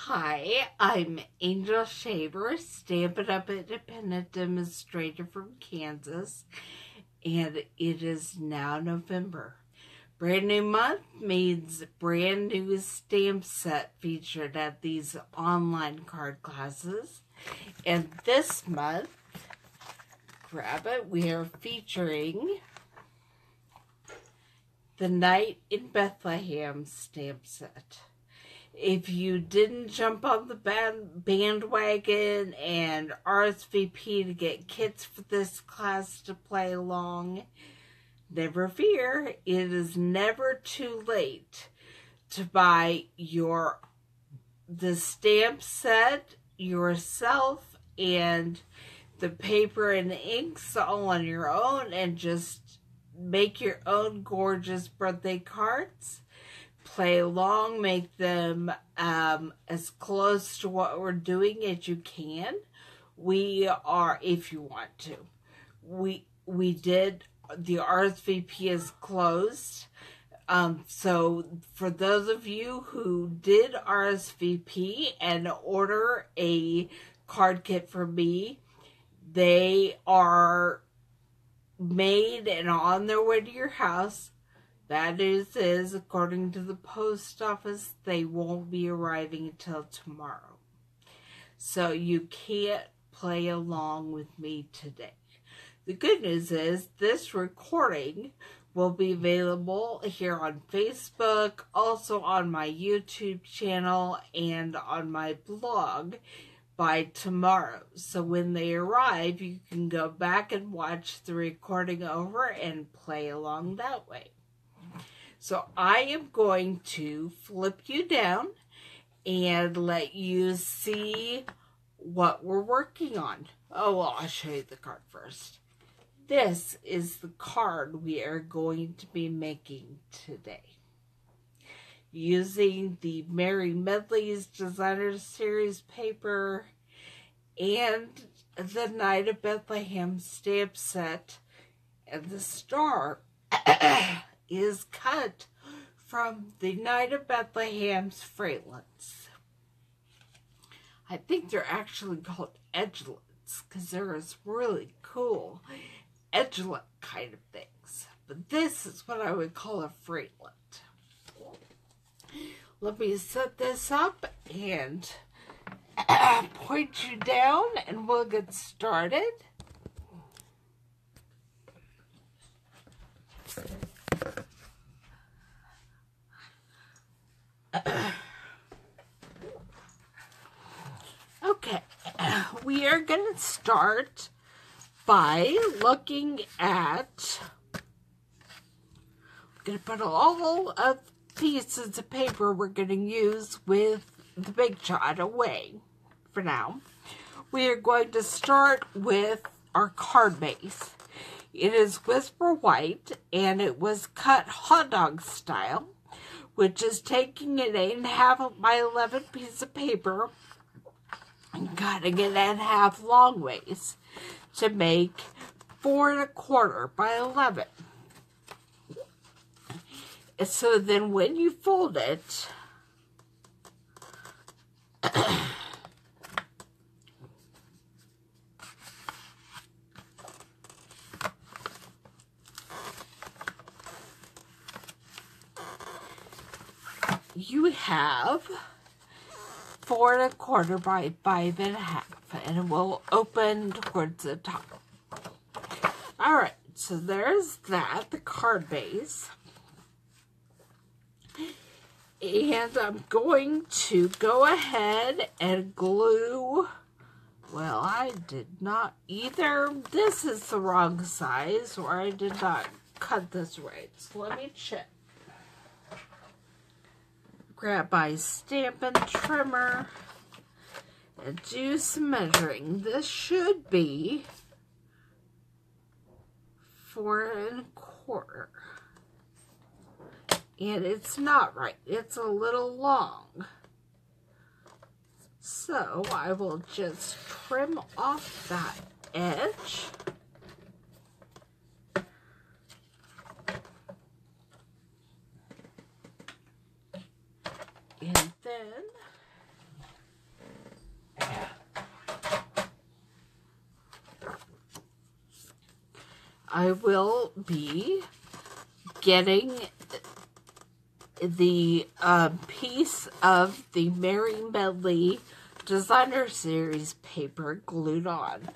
Hi, I'm Angel Shaver, Stampin' Up Independent Demonstrator from Kansas, and it is now November. Brand new month means brand new stamp set featured at these online card classes. And this month, grab it, we are featuring the Night in Bethlehem stamp set. If you didn't jump on the bandwagon and RSVP to get kits for this class to play along, never fear, it is never too late to buy the stamp set yourself and the paper and inks all on your own and just make your own gorgeous birthday cards. Play along, make them as close to what we're doing as you can. We are, if you want to. We did, the RSVP is closed. So for those of you who did RSVP and order a card kit from me, they are made and on their way to your house. That is, according to the post office, they won't be arriving until tomorrow. So you can't play along with me today. The good news is this recording will be available here on Facebook, also on my YouTube channel, and on my blog by tomorrow. So when they arrive, you can go back and watch the recording over and play along that way. So I am going to flip you down and let you see what we're working on. Oh, well, I'll show you the card first. This is the card we are going to be making today. Using the Mary Medley's Designer Series paper and the Night of Bethlehem stamp set. And the star is cut from the Night of Bethlehem's Framelits. I think they're actually called edgelets because they're really cool edgelet kind of things. But this is what I would call a framelit. Let me set this up and point you down and we'll get started. Okay, we are going to start by looking at, we're going to put all of pieces of paper we're going to use with the Big Shot away for now. We are going to start with our card base. It is Whisper White and it was cut hot dog style, which is taking an 8.5 by 11 piece of paper and cutting it in half long ways to make 4.25 by 11. So then when you fold it, you have 4.25 by 5.5, and it will open towards the top. Alright, so there's that, the card base. And I'm going to go ahead and glue, well, I did not either. This is the wrong size, or I did not cut this right. So let me check. Grab my Stampin' trimmer and do some measuring. This should be 4.25. And it's not right. It's a little long. So I will just trim off that edge. And then I will be getting the piece of the Mary Medley Designer Series paper glued on.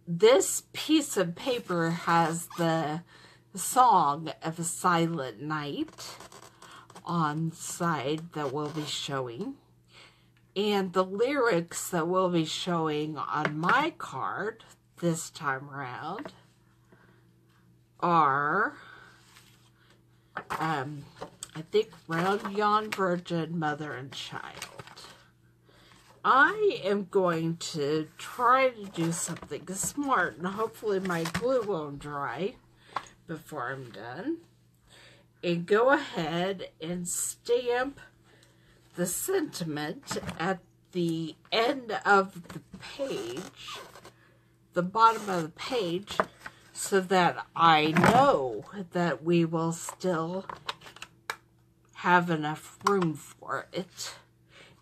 This piece of paper has the song of a Silent Night on the side that we'll be showing, and the lyrics that we'll be showing on my card this time around are, I think, Round Yon Virgin, Mother and Child. I am going to try to do something smart, and hopefully my glue won't dry before I'm done, and go ahead and stamp the sentiment at the end of the page, the bottom of the page, so that I know that we will still have enough room for it.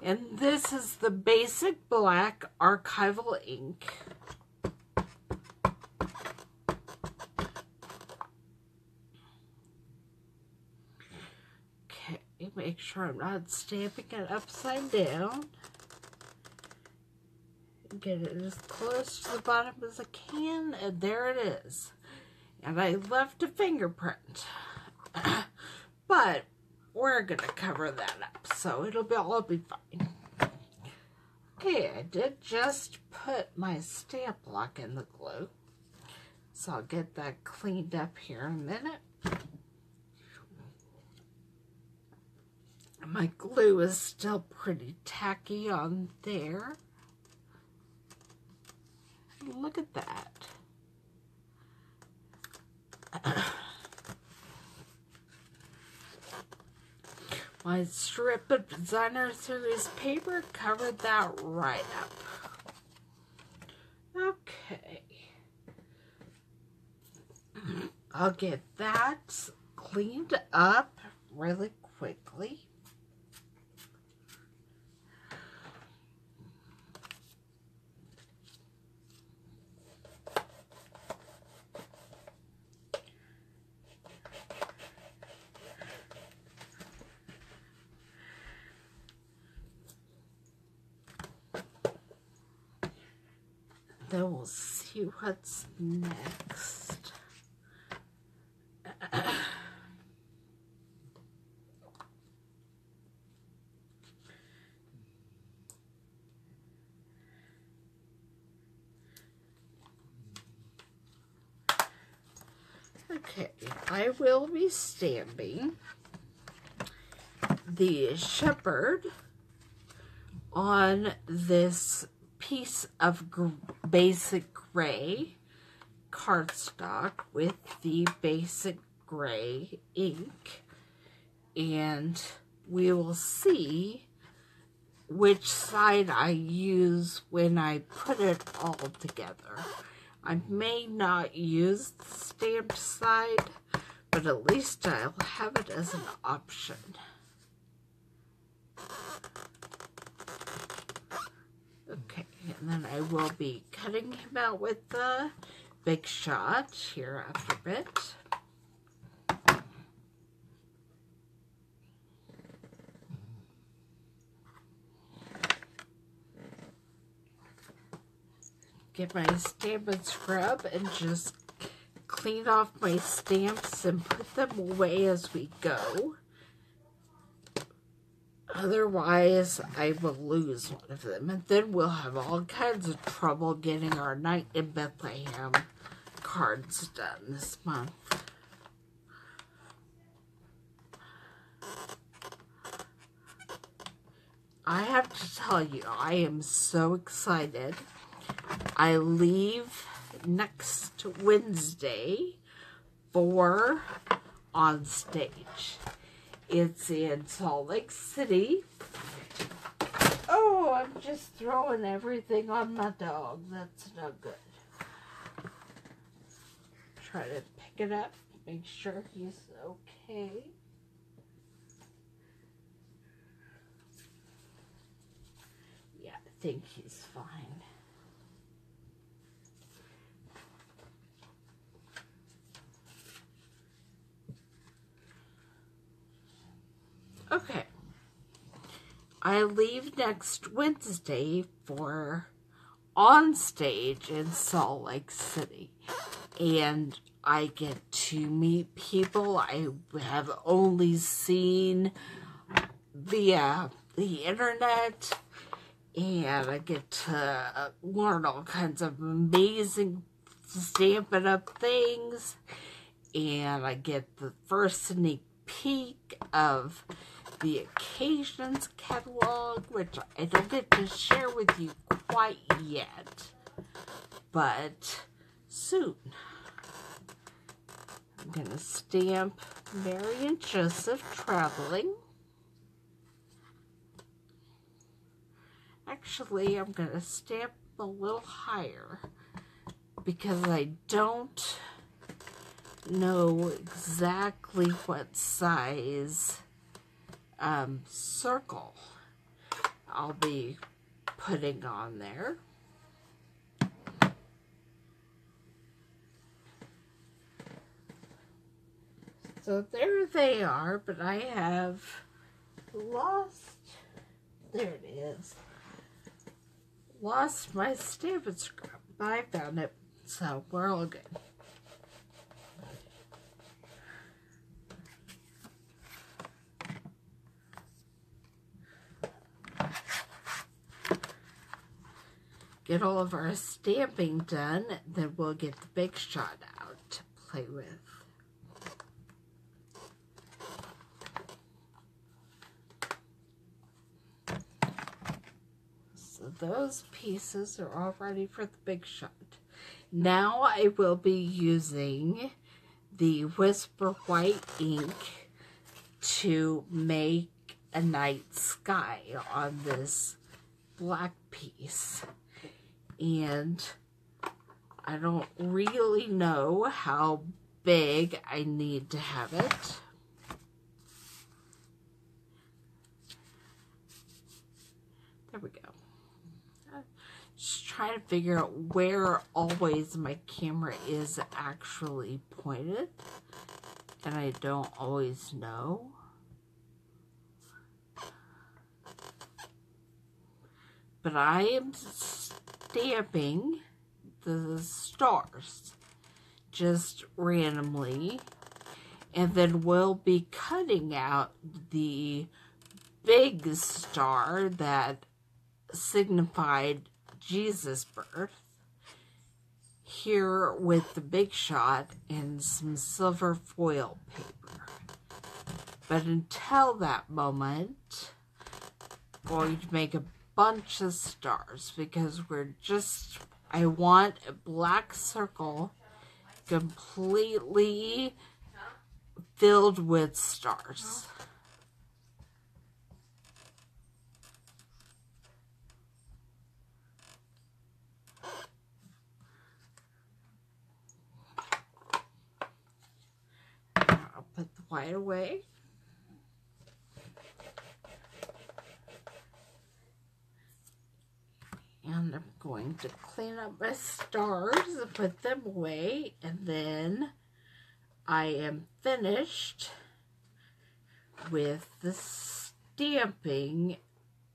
And this is the basic black Archival ink. Okay, make sure I'm not stamping it upside down. Get it as close to the bottom as I can, and there it is. And I left a fingerprint. But we're going to cover that up, so all be fine. Okay, I did just put my stamp block in the glue, so I'll get that cleaned up here in a minute. My glue is still pretty tacky on there. Look at that. My strip of Designer Series paper covered that right up. Okay. I'll get that cleaned up really quickly. Then we'll see what's next. Okay, I will be stamping the shepherd on this piece of basic gray cardstock with the basic gray ink, and we will see which side I use when I put it all together. I may not use the stamped side, but at least I'll have it as an option. Okay, and then I will be cutting him out with the Big Shot here after a bit. Get my stamp and scrub and just clean off my stamps and put them away as we go. Otherwise, I will lose one of them, and then we'll have all kinds of trouble getting our Night in Bethlehem cards done this month. I have to tell you, I am so excited. I leave next Wednesday for On Stage. It's in Salt Lake City. Oh, I'm just throwing everything on my dog. That's no good. Try to pick it up, make sure he's okay. Yeah, I think he's fine. Okay. I leave next Wednesday for On Stage in Salt Lake City. And I get to meet people I have only seen via the internet. And I get to learn all kinds of amazing Stampin' Up things. And I get the first sneak peek of the Occasions catalog, which I don't get to share with you quite yet, but soon. I'm going to stamp Mary and Joseph traveling. Actually, I'm going to stamp a little higher because I don't know exactly what size circle I'll be putting on there. So there they are, but I have lost, there it is, lost my Stampin' scrap, but I found it, so we're all good. Get all of our stamping done, then we'll get the Big Shot out to play with. So those pieces are all ready for the Big Shot. Now I will be using the Whisper White ink to make a night sky on this black piece. And I don't really know how big I need to have it. There we go. Just trying to figure out where always my camera is actually pointed. And I don't always know. But I am stamping the stars just randomly, and then we'll be cutting out the big star that signified Jesus' birth here with the Big Shot and some silver foil paper. But until that moment, I'm going to make a bunch of stars because I want a black circle completely filled with stars. I'll put the white away. And I'm going to clean up my stars and put them away. And then I am finished with the stamping.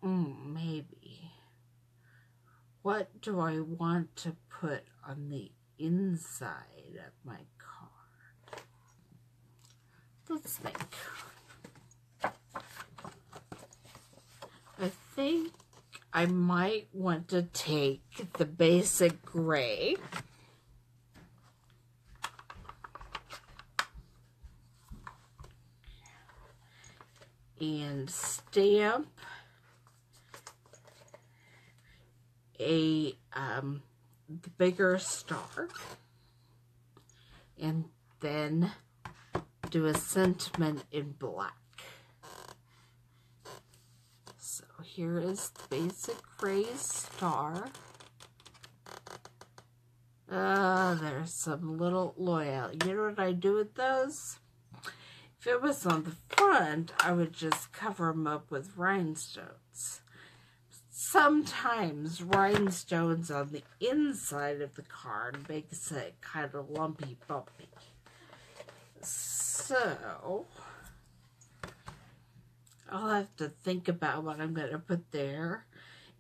Maybe. What do I want to put on the inside of my card? Let's think. I think I might want to take the basic gray and stamp the bigger star, and then do a sentiment in black. So here is the basic gray star. There's some little loyal. You know what I do with those? If it was on the front, I would just cover them up with rhinestones. sometimes rhinestones on the inside of the card makes it kind of lumpy bumpy. So I'll have to think about what I'm going to put there,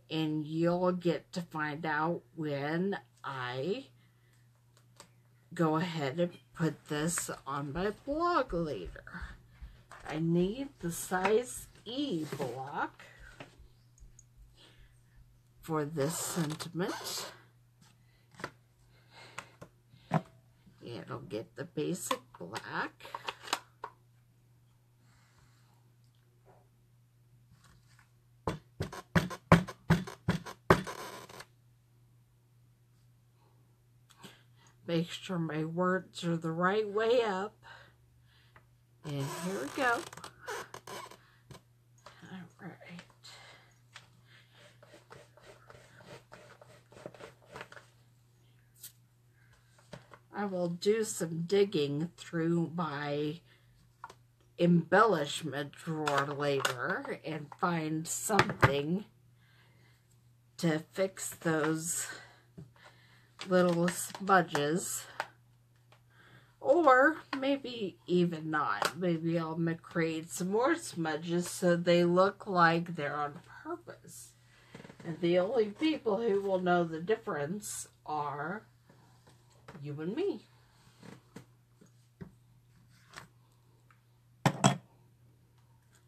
and you'll get to find out when I go ahead and put this on my blog later. I need the size E block for this sentiment. It'll get the basic black. Make sure my words are the right way up. And here we go. All right. I will do some digging through my embellishment drawer later and find something to fix those little smudges, or maybe even not. Maybe I'll create some more smudges so they look like they're on purpose, and the only people who will know the difference are you and me.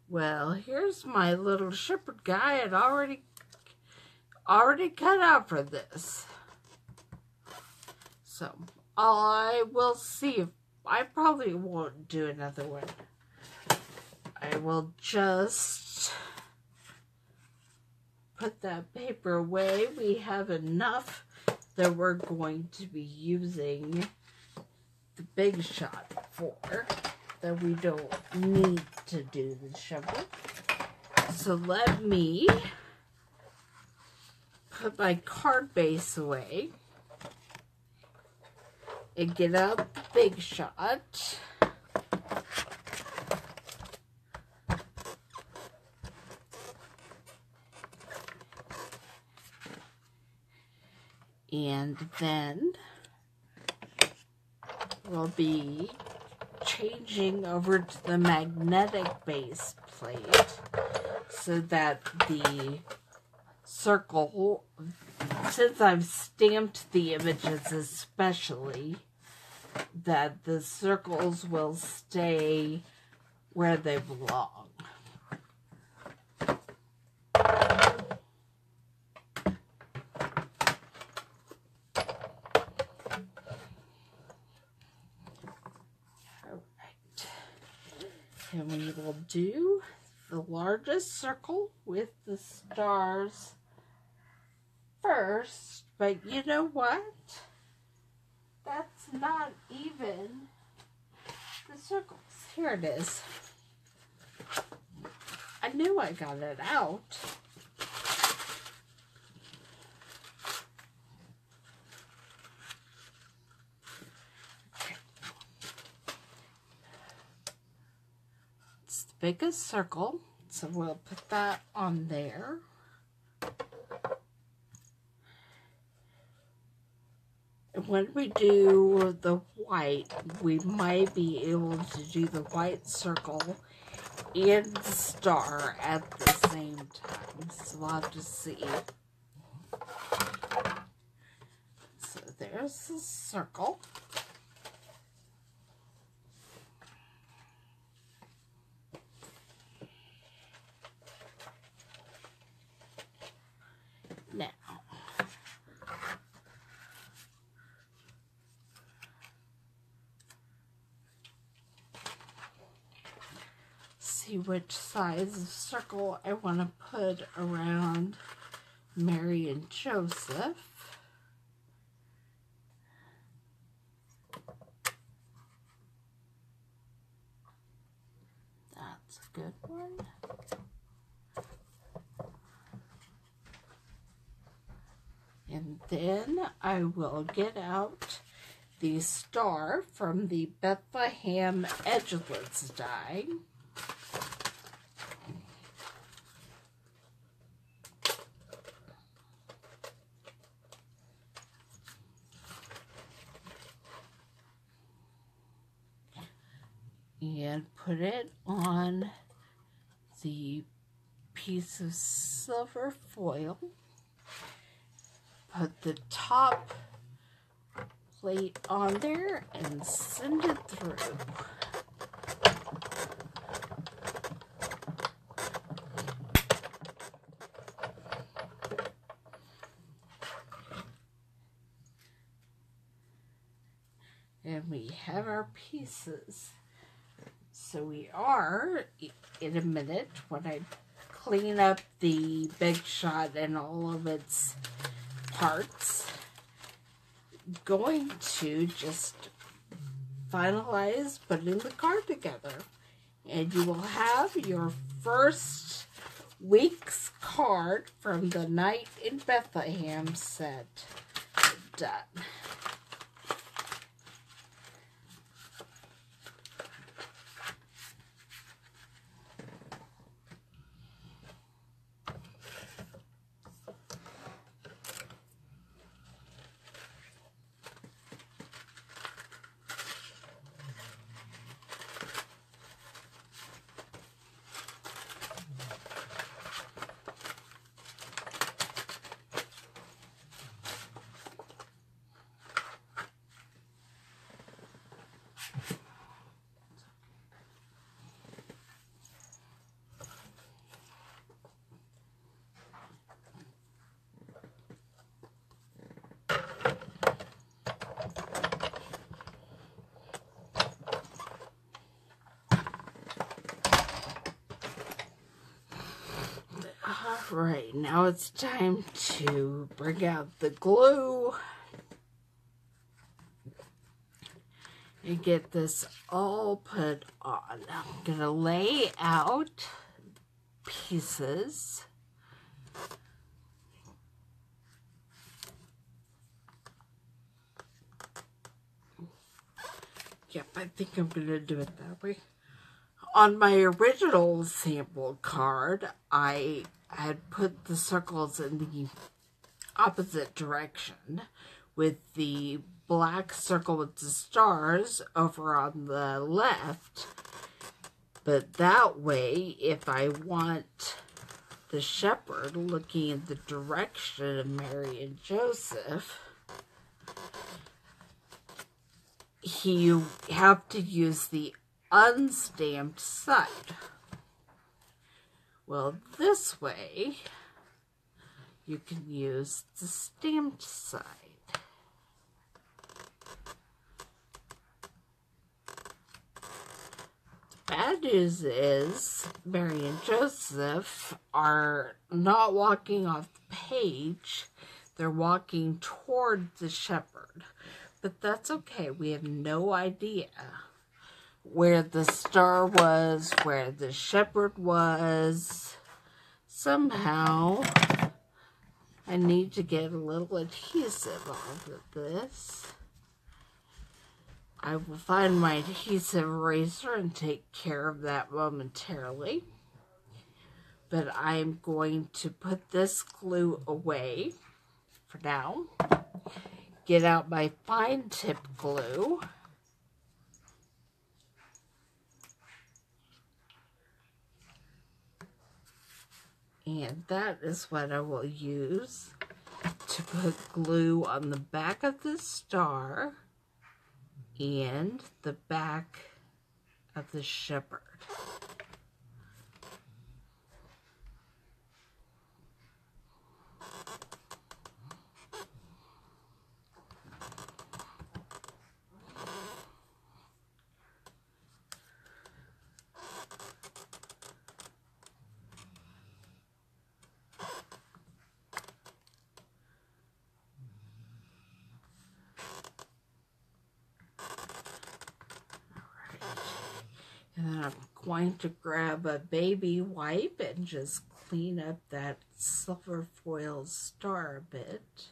Well, here's my little shepherd guy. I'd already cut out for this. So, I will see if I probably won't do another one. I will just put that paper away. We have enough that we're going to be using the Big Shot for, that we don't need to do the shovel. So let me put my card base away and get out the Big Shot. And then we'll be changing over to the magnetic base plate so that the circle, since I've stamped the images especially, that the circles will stay where they belong. Alright, and we will do the largest circle with the stars first, but you know what? That's not even the circles. Here it is. I knew I got it out. Okay. It's the biggest circle, so we'll put that on there. When we do the white, we might be able to do the white circle and the star at the same time. So we'll have to see. So there's the circle. Now, see which size of circle I want to put around Mary and Joseph. That's a good one. And then I will get out the star from the Bethlehem Edgelets die. and put it on the piece of silver foil. Put the top plate on there and send it through. And we have our pieces. So we are, in a minute, when I clean up the Big Shot and all of its parts, going to just finalize putting the card together. And you will have your first week's card from the Night in Bethlehem set done. Alright, now it's time to bring out the glue and get this all put on. I'm going to lay out pieces. Yep, I think I'm going to do it that way. On my original sample card, I had put the circles in the opposite direction with the black circle with the stars over on the left. But that way, if I want the shepherd looking in the direction of Mary and Joseph, you have to use the unstamped side. Well, this way, you can use the stamped side. The bad news is Mary and Joseph are not walking off the page. They're walking toward the shepherd. But that's okay. We have no idea where the star was, where the shepherd was. Somehow, I need to get a little adhesive off of this. I will find my adhesive eraser and take care of that momentarily. But I'm going to put this glue away for now. Get out my fine tip glue. And that is what I will use to put glue on the back of the star and the back of the shepherd. And then I'm going to grab a baby wipe and just clean up that silver foil star a bit.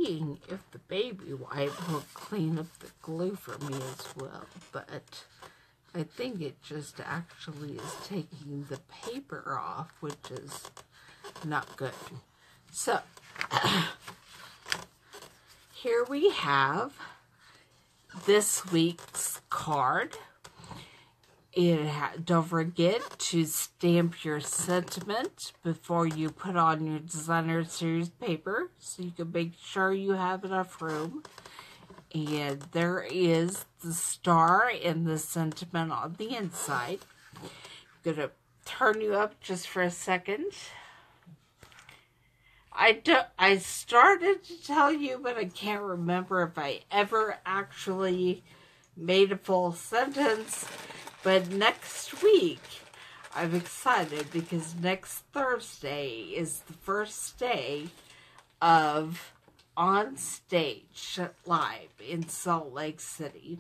seeing if the baby wipe will clean up the glue for me as well, but I think it just actually is taking the paper off, which is not good. So, here we have this week's card. Don't forget to stamp your sentiment before you put on your designer series paper, so you can make sure you have enough room. And there is the star and the sentiment on the inside. I'm going to turn you up just for a second. I started to tell you, but I can't remember if I ever actually made a full sentence. But next week, I'm excited because next Thursday is the first day of On Stage Live in Salt Lake City.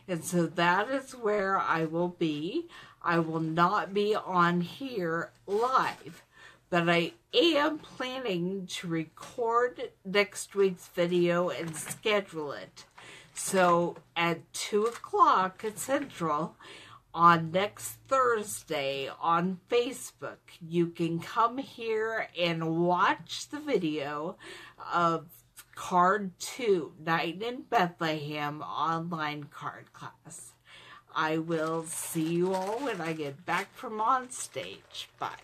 And so that is where I will be. I will not be on here live, but I am planning to record next week's video and schedule it. So at 2 o'clock at Central, on next Thursday on Facebook, you can come here and watch the video of Card 2, Night in Bethlehem online card class. I will see you all when I get back from On Stage. Bye.